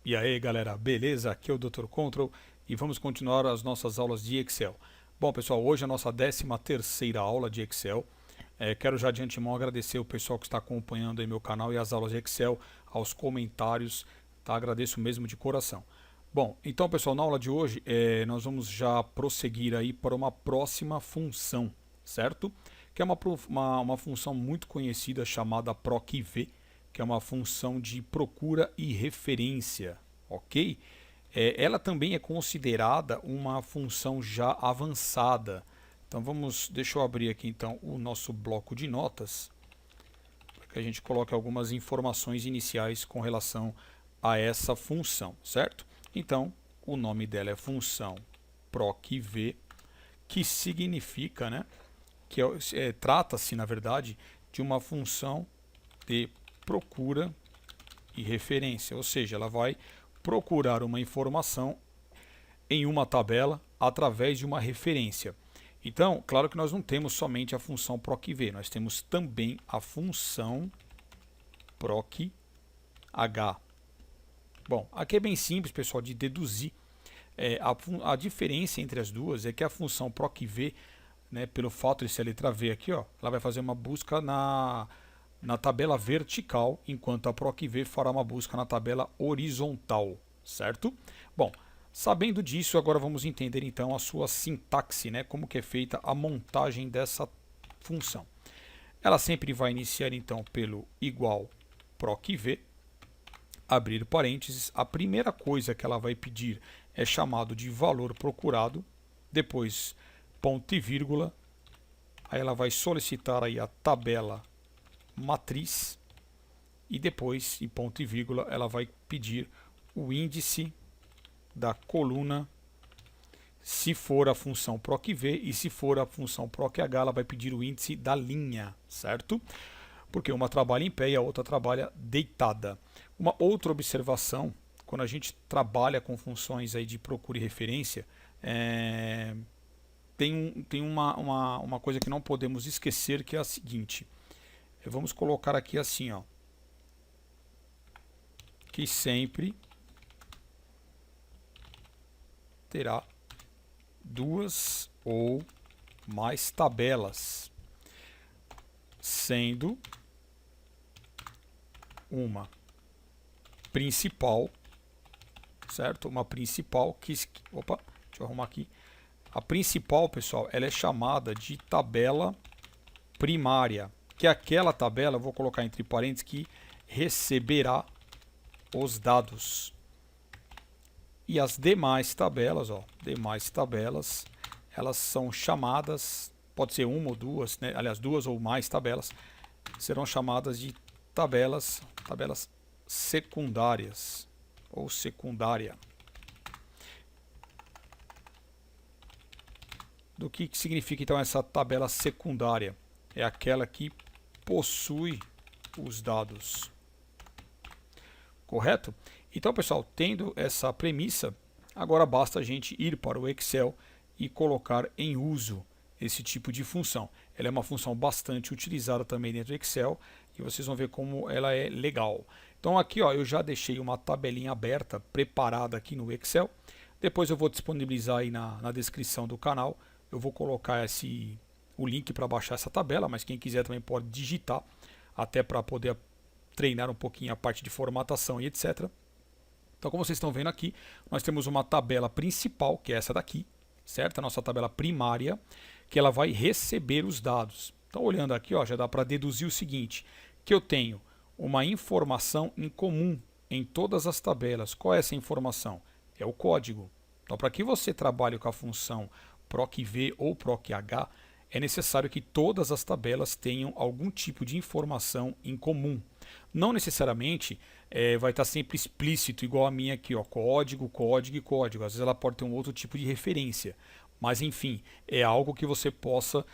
E aí galera, beleza? Aqui é o Dr. Control e vamos continuar as nossas aulas de Excel. Bom pessoal, hoje é a nossa 13ª aula de Excel. Quero já de antemão agradecer o pessoal que está acompanhando aí meu canal e as aulas de Excel, aos comentários, tá? Agradeço mesmo de coração. Bom, então pessoal, na aula de hoje nós vamos já prosseguir aí para uma próxima função, certo? Que é uma função muito conhecida chamada PROC-V, que é uma função de procura e referência, ok? Ela também é considerada uma função já avançada. Então deixa eu abrir aqui então o nosso bloco de notas, para que a gente coloque algumas informações iniciais com relação a essa função, certo? Então, o nome dela é função PROC-V, que significa, né, que trata-se, na verdade, de uma função de procura e referência, ou seja, ela vai procurar uma informação em uma tabela através de uma referência. Então, claro que nós não temos somente a função PROC-V, nós temos também a função PROC-H. Bom, aqui é bem simples, pessoal, de deduzir. A diferença entre as duas é que a função PROC-V, né, pelo fato de ser a letra V aqui, ó, ela vai fazer uma busca na tabela vertical, enquanto a PROC-V fará uma busca na tabela horizontal, certo? Bom, sabendo disso, agora vamos entender então a sua sintaxe, né, como que é feita a montagem dessa função. Ela sempre vai iniciar então pelo igual PROC-V, abrir parênteses, a primeira coisa que ela vai pedir é chamado de valor procurado, depois ponto e vírgula, aí ela vai solicitar aí a tabela matriz e depois, em ponto e vírgula, ela vai pedir o índice da coluna, se for a função PROC-V, e se for a função PROC-H, ela vai pedir o índice da linha, certo? Porque uma trabalha em pé e a outra trabalha deitada. Uma outra observação, quando a gente trabalha com funções aí de procura e referência, tem uma coisa que não podemos esquecer, que é a seguinte. Vamos colocar aqui assim, ó, que sempre terá duas ou mais tabelas, sendo uma principal, certo? Uma principal opa, deixa eu arrumar aqui. A principal, pessoal, ela é chamada de tabela primária, que é aquela tabela, vou colocar entre parênteses, que receberá os dados. E as demais tabelas, elas são chamadas, pode ser uma ou duas, né? Aliás, duas ou mais tabelas, serão chamadas de tabelas secundárias ou secundária. Do que significa então essa tabela secundária? É aquela que possui os dados. Correto? Então, pessoal, tendo essa premissa, agora basta a gente ir para o Excel e colocar em uso esse tipo de função. Ela é uma função bastante utilizada também dentro do Excel e vocês vão ver como ela é legal. Então aqui, ó, eu já deixei uma tabelinha aberta, preparada aqui no Excel. Depois eu vou disponibilizar aí na descrição do canal. Eu vou colocar o link para baixar essa tabela, mas quem quiser também pode digitar, até para poder treinar um pouquinho a parte de formatação e etc. Então, como vocês estão vendo aqui, nós temos uma tabela principal, que é essa daqui, certo? A nossa tabela primária, que ela vai receber os dados. Então, olhando aqui, ó, já dá para deduzir o seguinte, que eu tenho uma informação em comum em todas as tabelas. Qual é essa informação? É o código. Então, para que você trabalhe com a função PROC-V ou PROC-H, é necessário que todas as tabelas tenham algum tipo de informação em comum. Não necessariamente vai estar sempre explícito, igual a minha aqui, ó, código, código e código. Às vezes ela pode ter um outro tipo de referência. Mas enfim, é algo que você possa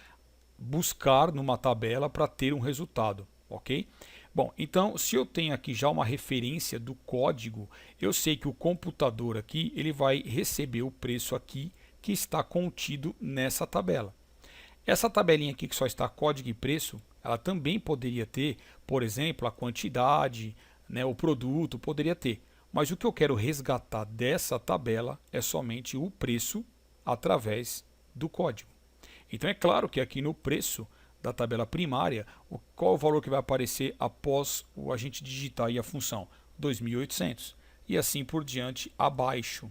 buscar numa tabela para ter um resultado, ok? Bom, então se eu tenho aqui já uma referência do código, eu sei que o computador aqui ele vai receber o preço aqui que está contido nessa tabela. Essa tabelinha aqui que só está código e preço, ela também poderia ter, por exemplo, a quantidade, né, o produto, poderia ter. Mas o que eu quero resgatar dessa tabela é somente o preço através do código. Então é claro que aqui no preço da tabela primária, qual é o valor que vai aparecer após a gente digitar aí a função? 2.800. E assim por diante abaixo.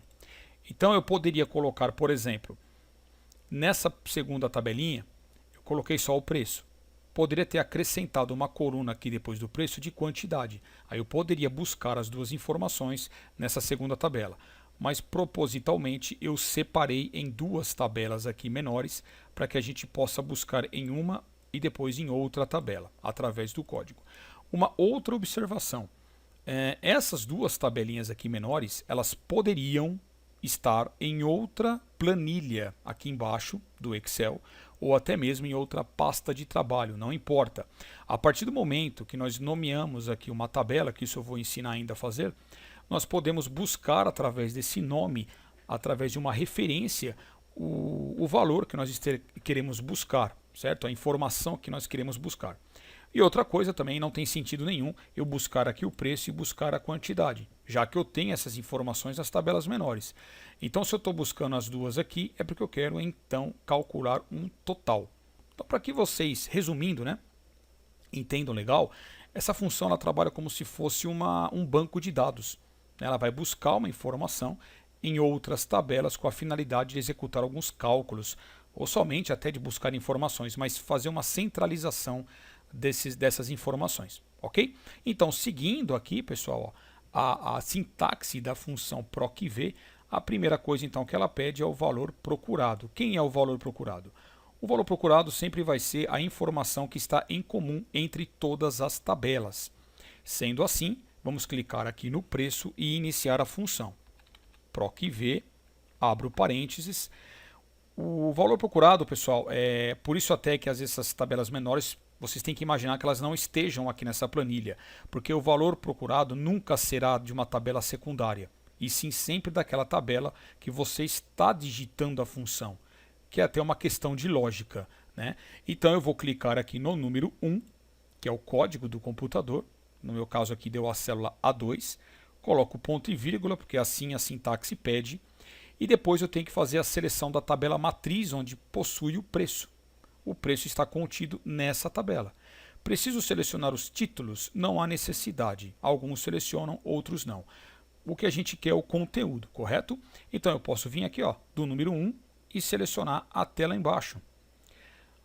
Então eu poderia colocar, por exemplo, nessa segunda tabelinha, eu coloquei só o preço. Poderia ter acrescentado uma coluna aqui depois do preço de quantidade. Aí eu poderia buscar as duas informações nessa segunda tabela. Mas propositalmente eu separei em duas tabelas aqui menores para que a gente possa buscar em uma e depois em outra tabela, através do código. Uma outra observação. Essas duas tabelinhas aqui menores, elas poderiam estar em outra planilha aqui embaixo do Excel ou até mesmo em outra pasta de trabalho, não importa. A partir do momento que nós nomeamos aqui uma tabela, que isso eu vou ensinar ainda a fazer, nós podemos buscar através desse nome, através de uma referência, o valor que nós queremos buscar, certo? A informação que nós queremos buscar. E outra coisa também, não tem sentido nenhum eu buscar aqui o preço e buscar a quantidade, já que eu tenho essas informações nas tabelas menores. Então, se eu estou buscando as duas aqui, é porque eu quero então calcular um total. Então, para que vocês, resumindo, né, entendam legal, essa função ela trabalha como se fosse um banco de dados. Ela vai buscar uma informação em outras tabelas com a finalidade de executar alguns cálculos, ou somente até de buscar informações, mas fazer uma centralização dessas informações, ok? Então, seguindo aqui, pessoal, ó, a sintaxe da função procv, a primeira coisa então que ela pede é o valor procurado. Quem é o valor procurado? O valor procurado sempre vai ser a informação que está em comum entre todas as tabelas. Sendo assim, vamos clicar aqui no preço e iniciar a função. procv, abro parênteses. O valor procurado, pessoal, por isso até que às vezes essas tabelas menores, vocês têm que imaginar que elas não estejam aqui nessa planilha, porque o valor procurado nunca será de uma tabela secundária, e sim sempre daquela tabela que você está digitando a função, que é até uma questão de lógica, né? Então eu vou clicar aqui no número 1, que é o código do computador, no meu caso aqui deu a célula A2, coloco ponto e vírgula, porque assim a sintaxe pede, e depois eu tenho que fazer a seleção da tabela matriz, onde possui o preço. O preço está contido nessa tabela. Preciso selecionar os títulos? Não há necessidade. Alguns selecionam, outros não. O que a gente quer é o conteúdo, correto? Então eu posso vir aqui, ó, do número 1 e selecionar até lá embaixo.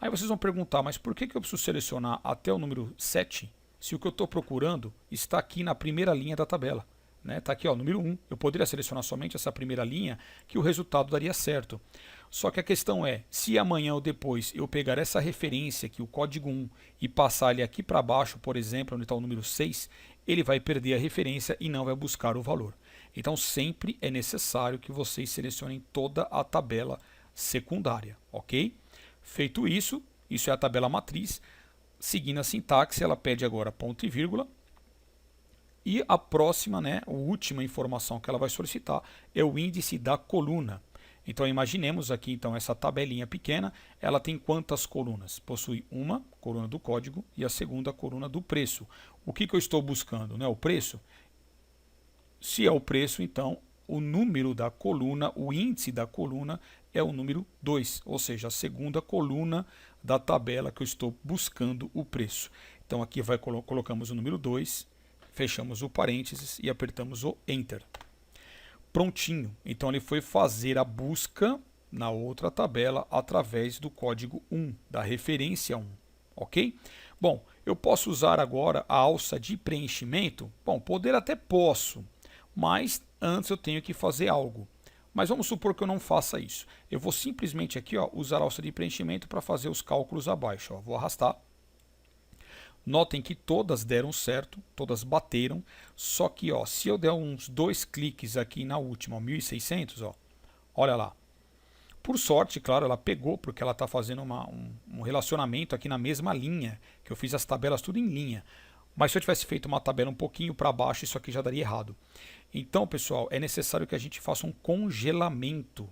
Aí vocês vão perguntar, mas por que eu preciso selecionar até o número 7 se o que eu estou procurando está aqui na primeira linha da tabela? Está aqui, ó, número 1. Eu poderia selecionar somente essa primeira linha que o resultado daria certo. Só que a questão é, se amanhã ou depois eu pegar essa referência aqui, o código 1, e passar ele aqui para baixo, por exemplo, onde está o número 6, ele vai perder a referência e não vai buscar o valor. Então sempre é necessário que vocês selecionem toda a tabela secundária, ok? Feito isso, isso é a tabela matriz. Seguindo a sintaxe, ela pede agora ponto e vírgula. E a próxima, né, a última informação que ela vai solicitar é o índice da coluna. Então imaginemos aqui então essa tabelinha pequena, ela tem quantas colunas? Possui uma coluna do código e a segunda coluna do preço. O que eu estou buscando? Né? O preço? Se é o preço, então o número da coluna, o índice da coluna é o número 2, ou seja, a segunda coluna da tabela que eu estou buscando o preço. Então aqui colocamos o número 2, fechamos o parênteses e apertamos o Enter. Prontinho. Então ele foi fazer a busca na outra tabela através do código 1, da referência 1. Ok? Bom, eu posso usar agora a alça de preenchimento? Bom, poder até posso, mas antes eu tenho que fazer algo. Mas vamos supor que eu não faça isso. Eu vou simplesmente aqui, ó, usar a alça de preenchimento para fazer os cálculos abaixo. Ó. Vou arrastar. Notem que todas deram certo, todas bateram, só que ó, se eu der uns 2 cliques aqui na última, 1600, ó, olha lá. Por sorte, claro, ela pegou, porque ela está fazendo um relacionamento aqui na mesma linha, que eu fiz as tabelas tudo em linha. Mas se eu tivesse feito uma tabela um pouquinho para baixo, isso aqui já daria errado. Então, pessoal, é necessário que a gente faça um congelamento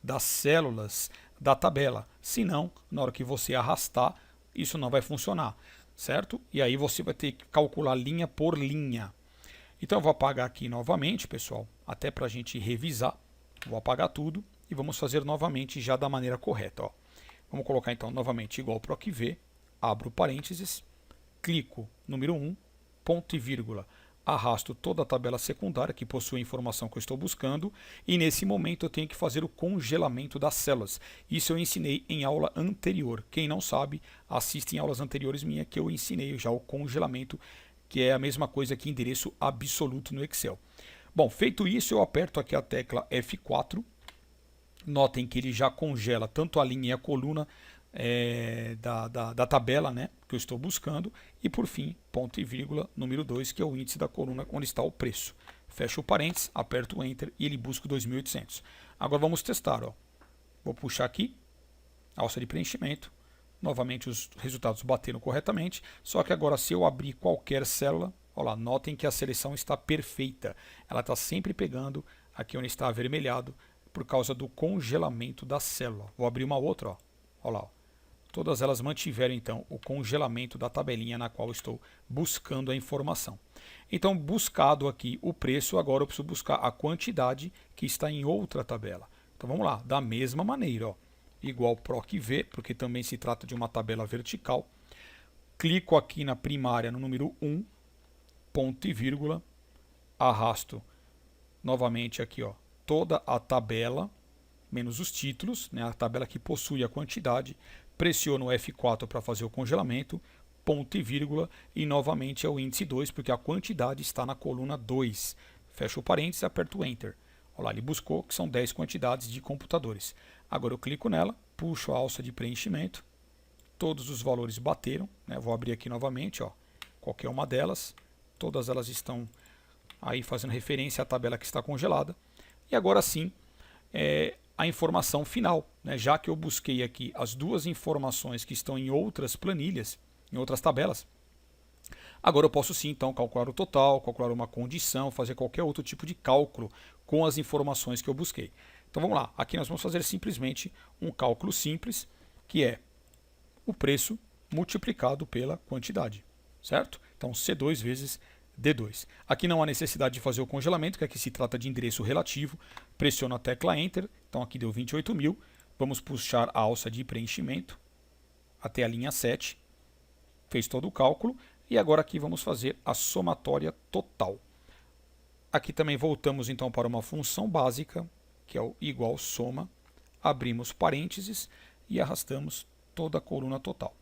das células da tabela. Senão, na hora que você arrastar, isso não vai funcionar. Certo? E aí você vai ter que calcular linha por linha. Então eu vou apagar aqui novamente, pessoal, até para a gente revisar. Vou apagar tudo e vamos fazer novamente já da maneira correta. Ó. Vamos colocar então novamente igual PROC-V, abro parênteses, clico número 1, ponto e vírgula, arrasto toda a tabela secundária que possui a informação que eu estou buscando e nesse momento eu tenho que fazer o congelamento das células. Isso eu ensinei em aula anterior. Quem não sabe, assiste em aulas anteriores minha que eu ensinei já o congelamento, que é a mesma coisa que endereço absoluto no Excel. Bom, feito isso, eu aperto aqui a tecla F4. Notem que ele já congela tanto a linha e a coluna da tabela, né, que eu estou buscando. E por fim, ponto e vírgula, número 2, que é o índice da coluna onde está o preço. Fecho o parênteses, aperto o Enter e ele busca o 2.800. Agora vamos testar. Ó. Vou puxar aqui, alça de preenchimento. Novamente os resultados bateram corretamente, só que agora se eu abrir qualquer célula, olha lá, notem que a seleção está perfeita. Ela está sempre pegando aqui onde está avermelhado por causa do congelamento da célula. Vou abrir uma outra, ó. Olha lá. Ó. Todas elas mantiveram então o congelamento da tabelinha na qual estou buscando a informação. Então, buscado aqui o preço, agora eu preciso buscar a quantidade que está em outra tabela. Então vamos lá, da mesma maneira, ó. Igual PROC-V, porque também se trata de uma tabela vertical. Clico aqui na primária no número 1, ponto e vírgula, arrasto novamente aqui, ó, toda a tabela, menos os títulos, né, a tabela que possui a quantidade, pressiono o F4 para fazer o congelamento, ponto e vírgula, e novamente é o índice 2, porque a quantidade está na coluna 2. Fecho o parênteses e aperto Enter. Olha lá, ele buscou que são 10 quantidades de computadores. Agora eu clico nela, puxo a alça de preenchimento, todos os valores bateram, né? Vou abrir aqui novamente, ó, qualquer uma delas, todas elas estão aí fazendo referência à tabela que está congelada. E agora sim, a informação final, né? Já que eu busquei aqui as duas informações que estão em outras planilhas, em outras tabelas, agora eu posso sim então calcular o total, calcular uma condição, fazer qualquer outro tipo de cálculo com as informações que eu busquei. Então vamos lá, aqui nós vamos fazer simplesmente um cálculo simples, que é o preço multiplicado pela quantidade, certo? Então C2 vezes D2. Aqui não há necessidade de fazer o congelamento, que aqui se trata de endereço relativo. Pressiono a tecla Enter, então aqui deu 28.000. Vamos puxar a alça de preenchimento até a linha 7. Fez todo o cálculo. E agora aqui vamos fazer a somatória total. Aqui também voltamos então para uma função básica, que é o igual soma. Abrimos parênteses e arrastamos toda a coluna total.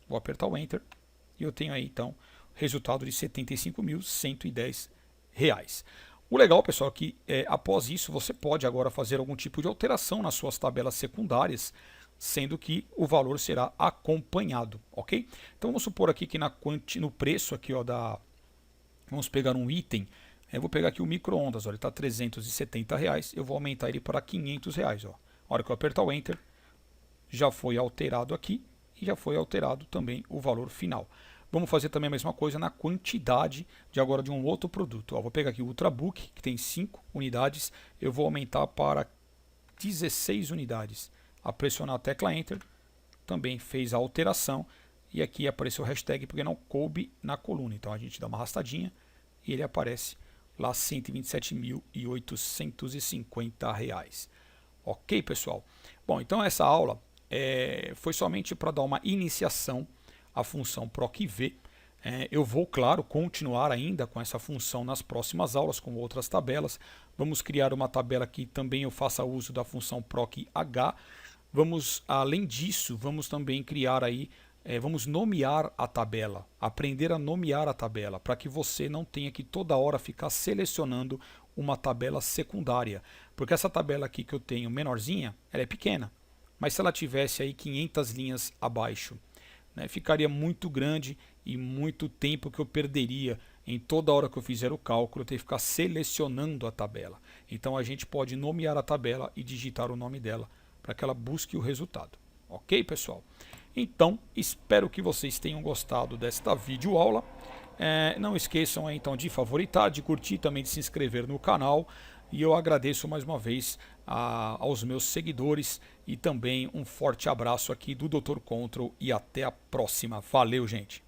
Vou apertar o Enter e eu tenho aí então resultado de R$ 75.110. O legal, pessoal, é que após isso você pode agora fazer algum tipo de alteração nas suas tabelas secundárias, sendo que o valor será acompanhado, ok? Então vamos supor aqui que no preço aqui, ó, vamos pegar um item, eu vou pegar aqui o micro-ondas, ele está R$ 370, eu vou aumentar ele para R$ 500. Ó. A hora que eu apertar o Enter, já foi alterado aqui e já foi alterado também o valor final. Vamos fazer também a mesma coisa na quantidade de agora de um outro produto. Ó, vou pegar aqui o Ultrabook, que tem 5 unidades, eu vou aumentar para 16 unidades. A pressionar a tecla Enter, também fez a alteração e aqui apareceu o hashtag porque não coube na coluna. Então a gente dá uma arrastadinha e ele aparece lá R$ 127.850. Ok, pessoal? Bom, então essa aula foi somente para dar uma iniciação à função PROC-V. Eu vou, claro, continuar ainda com essa função nas próximas aulas, com outras tabelas. Vamos criar uma tabela que também eu faça uso da função PROC-H. Vamos, além disso, vamos também criar aí, vamos nomear a tabela, aprender a nomear a tabela, para que você não tenha que toda hora ficar selecionando uma tabela secundária. Porque essa tabela aqui que eu tenho menorzinha, ela é pequena. Mas se ela tivesse aí 500 linhas abaixo, né, ficaria muito grande e muito tempo que eu perderia em toda hora que eu fizer o cálculo, eu ter que ficar selecionando a tabela. Então a gente pode nomear a tabela e digitar o nome dela para que ela busque o resultado. Ok, pessoal? Então, espero que vocês tenham gostado desta videoaula. Não esqueçam então de favoritar, de curtir, também de se inscrever no canal. E eu agradeço mais uma vez aos meus seguidores e também um forte abraço aqui do Dr. Control e até a próxima. Valeu, gente!